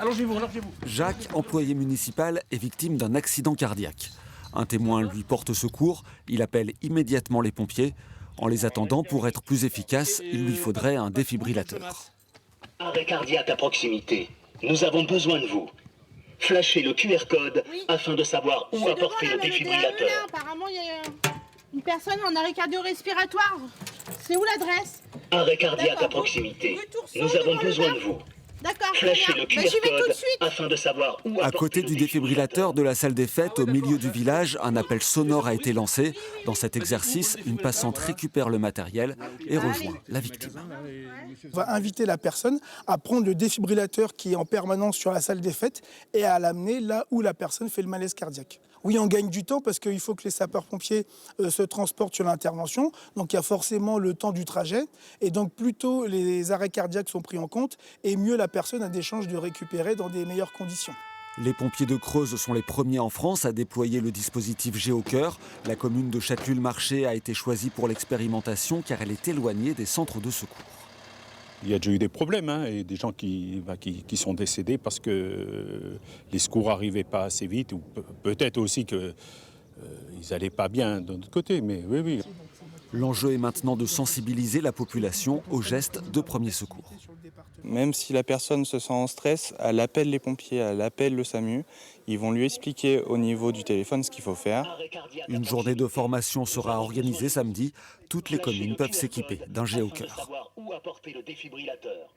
Allongez-vous, allongez-vous. Jacques, employé municipal, est victime d'un accident cardiaque. Un témoin lui porte secours, il appelle immédiatement les pompiers. En les attendant, pour être plus efficace, il lui faudrait un défibrillateur. Arrêt cardiaque à proximité. Nous avons besoin de vous. Flashez le QR code afin de savoir où apporter le défibrillateur. Apparemment, il y a une personne en arrêt cardio-respiratoire. C'est où l'adresse? Arrêt cardiaque à proximité. Nous avons besoin de vous. D'accord. Flashez le QR J'y vais tout de code suite. afin de savoir où À apporter côté le du défibrillateur de la salle des fêtes, au milieu du village, un appel sonore a été lancé. Dans cet exercice, une passante récupère le matériel et rejoint la victime. On va inviter la personne à prendre le défibrillateur qui est en permanence sur la salle des fêtes et à l'amener là où la personne fait le malaise cardiaque. Oui, on gagne du temps parce qu'il faut que les sapeurs-pompiers se transportent sur l'intervention. Donc il y a forcément le temps du trajet. Et donc plus tôt les arrêts cardiaques sont pris en compte et mieux la personne a des chances de récupérer dans des meilleures conditions. Les pompiers de Creuse sont les premiers en France à déployer le dispositif Géocœur. La commune de Châtellus-le-Marché a été choisie pour l'expérimentation car elle est éloignée des centres de secours. Il y a déjà eu des problèmes, et des gens qui sont décédés parce que les secours n'arrivaient pas assez vite, ou peut-être aussi qu'ils n'allaient pas bien de notre côté, mais oui. L'enjeu est maintenant de sensibiliser la population aux gestes de premier secours. Même si la personne se sent en stress, elle appelle les pompiers, elle appelle le SAMU. Ils vont lui expliquer au niveau du téléphone ce qu'il faut faire. Une journée de formation sera organisée samedi. Toutes les communes peuvent s'équiper d'un Géocœur. Où apporter le défibrillateur.